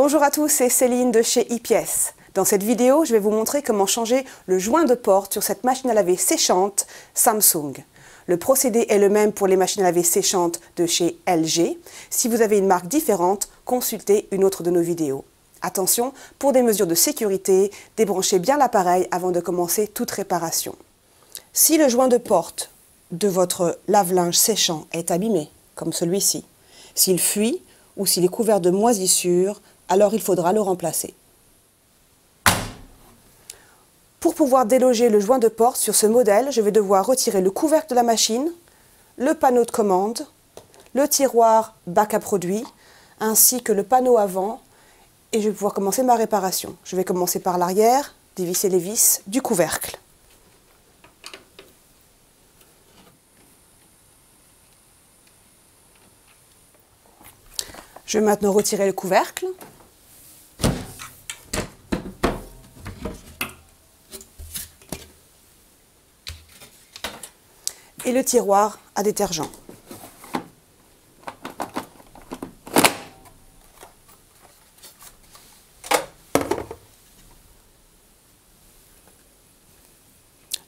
Bonjour à tous, c'est Céline de chez ePièces. Dans cette vidéo, je vais vous montrer comment changer le joint de porte sur cette machine à laver séchante Samsung. Le procédé est le même pour les machines à laver séchantes de chez LG. Si vous avez une marque différente, consultez une autre de nos vidéos. Attention, pour des mesures de sécurité, débranchez bien l'appareil avant de commencer toute réparation. Si le joint de porte de votre lave-linge séchant est abîmé, comme celui-ci, s'il fuit ou s'il est couvert de moisissures, alors il faudra le remplacer. Pour pouvoir déloger le joint de porte sur ce modèle, je vais devoir retirer le couvercle de la machine, le panneau de commande, le tiroir bac à produits, ainsi que le panneau avant, et je vais pouvoir commencer ma réparation. Je vais commencer par l'arrière, dévisser les vis du couvercle. Je vais maintenant retirer le couvercle. Et le tiroir à détergent.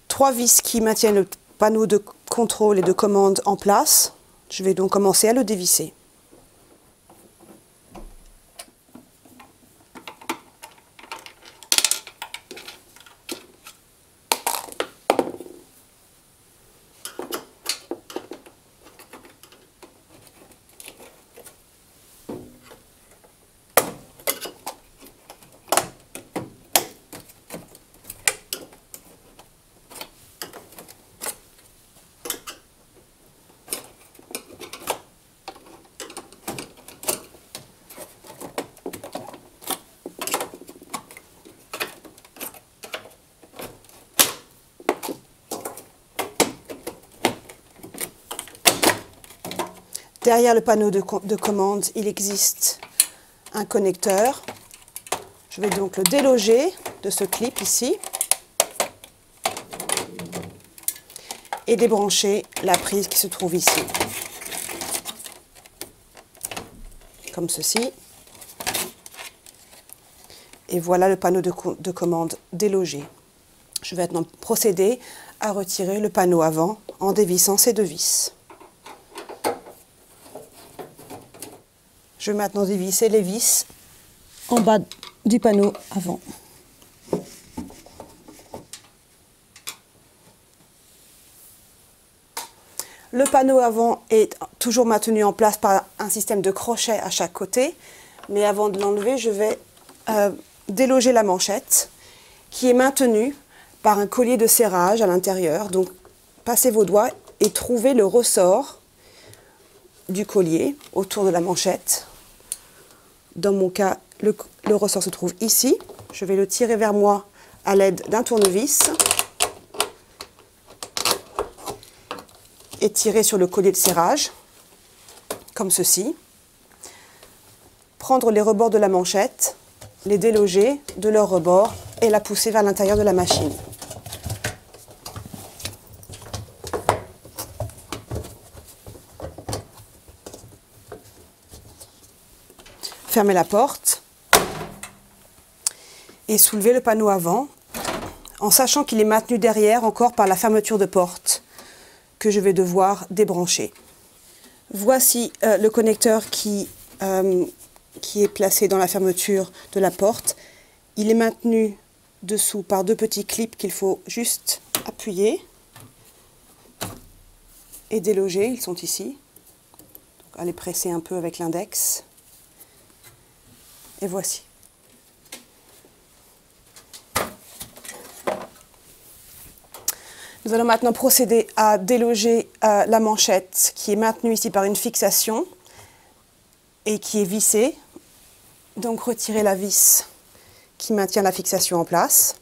Trois vis qui maintiennent le panneau de contrôle et de commande en place. Je vais donc commencer à le dévisser. Derrière le panneau de commande, il existe un connecteur. Je vais donc le déloger de ce clip ici et débrancher la prise qui se trouve ici, comme ceci. Et voilà le panneau de commande délogé. Je vais maintenant procéder à retirer le panneau avant en dévissant ces deux vis. Je vais maintenant dévisser les vis en bas du panneau avant. Le panneau avant est toujours maintenu en place par un système de crochets à chaque côté, mais avant de l'enlever, je vais déloger la manchette qui est maintenue par un collier de serrage à l'intérieur. Donc, passez vos doigts et trouvez le ressort du collier autour de la manchette. Dans mon cas, le ressort se trouve ici. Je vais le tirer vers moi à l'aide d'un tournevis et tirer sur le collier de serrage, comme ceci. Prendre les rebords de la manchette, les déloger de leur rebord et la pousser vers l'intérieur de la machine. Fermez la porte et soulevez le panneau avant en sachant qu'il est maintenu derrière encore par la fermeture de porte que je vais devoir débrancher. Voici le connecteur qui est placé dans la fermeture de la porte. Il est maintenu dessous par deux petits clips qu'il faut juste appuyer et déloger. Ils sont ici. Donc, allez presser un peu avec l'index. Et voici. Nous allons maintenant procéder à déloger la manchette qui est maintenue ici par une fixation et qui est vissée. Donc retirer la vis qui maintient la fixation en place.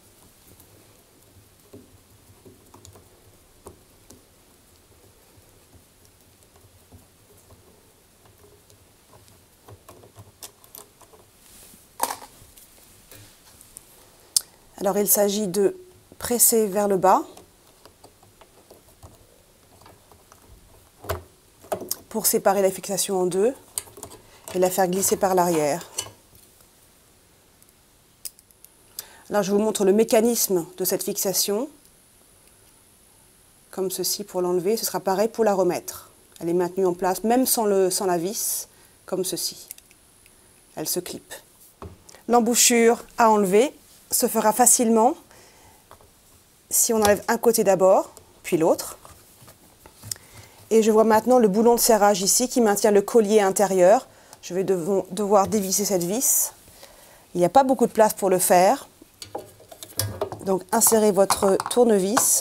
Alors il s'agit de presser vers le bas pour séparer la fixation en deux et la faire glisser par l'arrière. Là, je vous montre le mécanisme de cette fixation. Comme ceci pour l'enlever. Ce sera pareil pour la remettre. Elle est maintenue en place, même sans la vis, comme ceci. Elle se clip. L'embouchure à enlever se fera facilement si on enlève un côté d'abord, puis l'autre. Et je vois maintenant le boulon de serrage ici qui maintient le collier intérieur. Je vais devoir dévisser cette vis. Il n'y a pas beaucoup de place pour le faire. Donc insérez votre tournevis.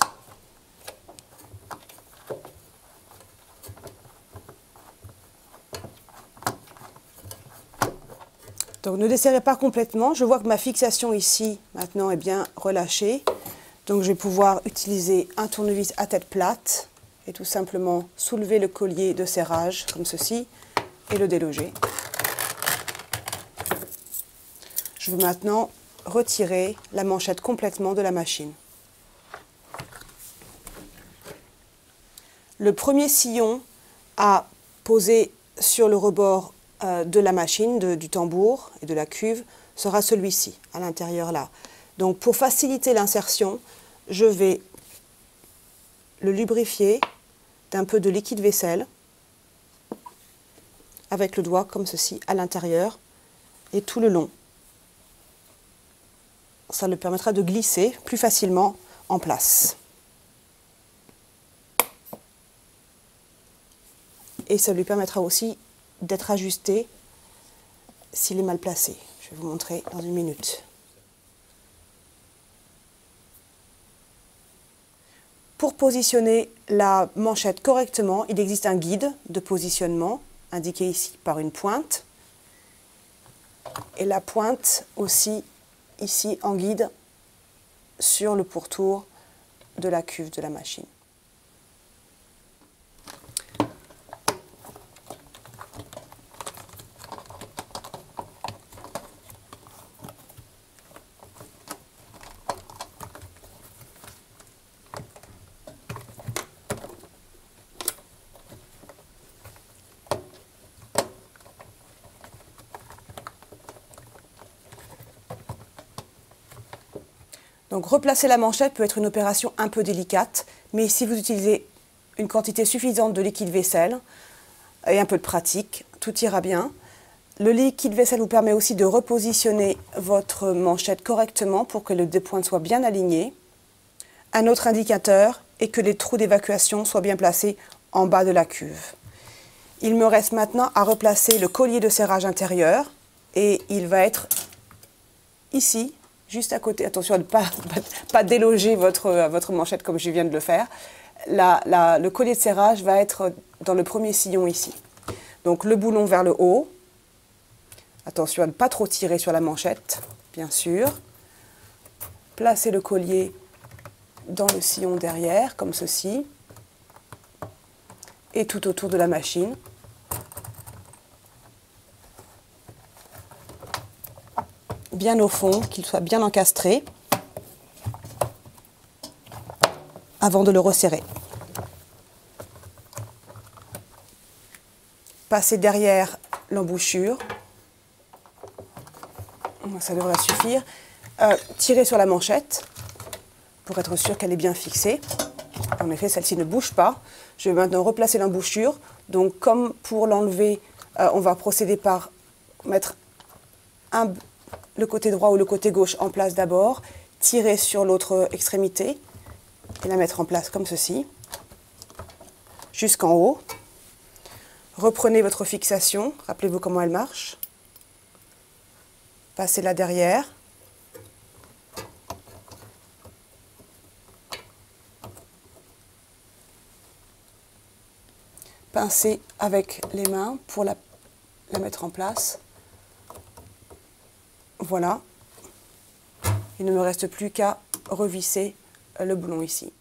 Donc ne desserrez pas complètement. Je vois que ma fixation ici maintenant est bien relâchée. Donc je vais pouvoir utiliser un tournevis à tête plate et tout simplement soulever le collier de serrage comme ceci et le déloger. Je vais maintenant retirer la manchette complètement de la machine. Le premier sillon à poser sur le rebord de la machine, du tambour et de la cuve, sera celui-ci, à l'intérieur là. Donc pour faciliter l'insertion, je vais le lubrifier d'un peu de liquide vaisselle avec le doigt comme ceci à l'intérieur et tout le long. Ça le permettra de glisser plus facilement en place. Et ça lui permettra aussi d'être ajusté s'il est mal placé. Je vais vous montrer dans une minute. Pour positionner la manchette correctement, il existe un guide de positionnement indiqué ici par une pointe. Et la pointe aussi ici en guide sur le pourtour de la cuve de la machine. Donc replacer la manchette peut être une opération un peu délicate, mais si vous utilisez une quantité suffisante de liquide vaisselle et un peu de pratique, tout ira bien. Le liquide vaisselle vous permet aussi de repositionner votre manchette correctement pour que les deux pointes soient bien alignées. Un autre indicateur est que les trous d'évacuation soient bien placés en bas de la cuve. Il me reste maintenant à replacer le collier de serrage intérieur et il va être ici, juste à côté. Attention à ne pas déloger votre manchette comme je viens de le faire. Le collier de serrage va être dans le premier sillon ici. Donc le boulon vers le haut. Attention à ne pas trop tirer sur la manchette, bien sûr. Placez le collier dans le sillon derrière, comme ceci. Et tout autour de la machine. Bien au fond, qu'il soit bien encastré avant de le resserrer. Passez derrière l'embouchure, ça devrait suffire. Tirez sur la manchette pour être sûr qu'elle est bien fixée. En effet, celle-ci ne bouge pas. Je vais maintenant replacer l'embouchure. Donc comme pour l'enlever, on va procéder par mettre le côté droit ou le côté gauche en place d'abord, tirer sur l'autre extrémité et la mettre en place comme ceci, jusqu'en haut. Reprenez votre fixation, rappelez-vous comment elle marche. Passez-la derrière. Pincez avec les mains pour la mettre en place. Voilà. Il ne me reste plus qu'à revisser le boulon ici.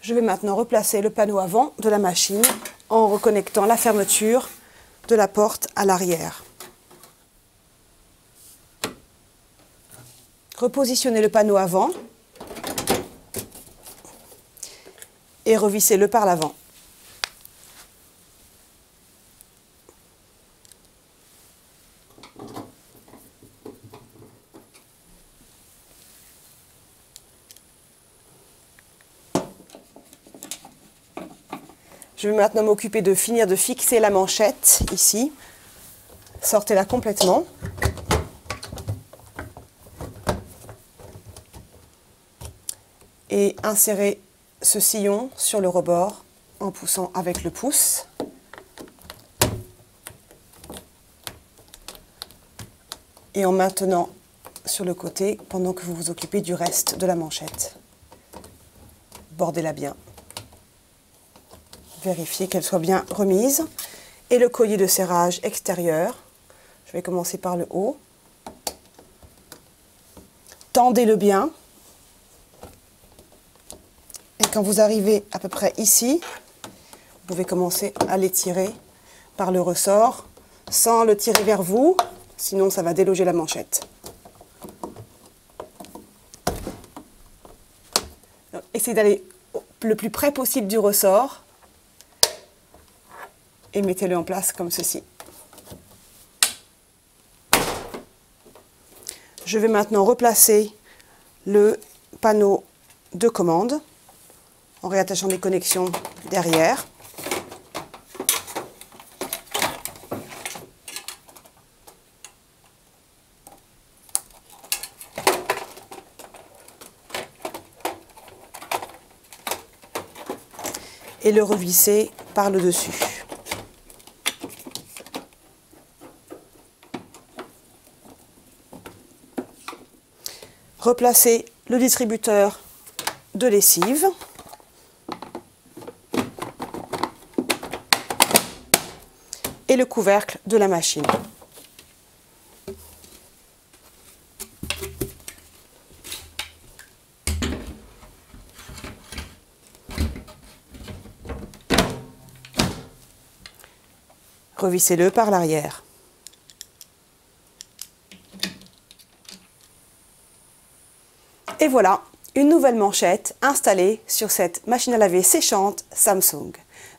Je vais maintenant replacer le panneau avant de la machine en reconnectant la fermeture de la porte à l'arrière. Repositionnez le panneau avant et revissez-le par l'avant. Je vais maintenant m'occuper de finir de fixer la manchette ici. Sortez-la complètement. Et insérez ce sillon sur le rebord en poussant avec le pouce. Et en maintenant sur le côté pendant que vous vous occupez du reste de la manchette. Bordez-la bien. Vérifiez qu'elle soit bien remise. Et le collier de serrage extérieur, je vais commencer par le haut. Tendez-le bien. Et quand vous arrivez à peu près ici, vous pouvez commencer à l'étirer par le ressort, sans le tirer vers vous, sinon ça va déloger la manchette. Donc, essayez d'aller le plus près possible du ressort et mettez-le en place comme ceci. Je vais maintenant replacer le panneau de commande en réattachant les connexions derrière. Et le revisser par le dessus. Replacez le distributeur de lessive. Et le couvercle de la machine. Revissez-le par l'arrière. Et voilà, une nouvelle manchette installée sur cette machine à laver séchante Samsung.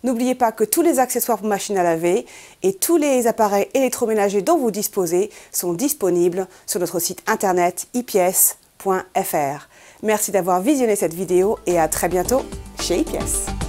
N'oubliez pas que tous les accessoires pour machine à laver et tous les appareils électroménagers dont vous disposez sont disponibles sur notre site internet ipies.fr. Merci d'avoir visionné cette vidéo et à très bientôt chez Ipies.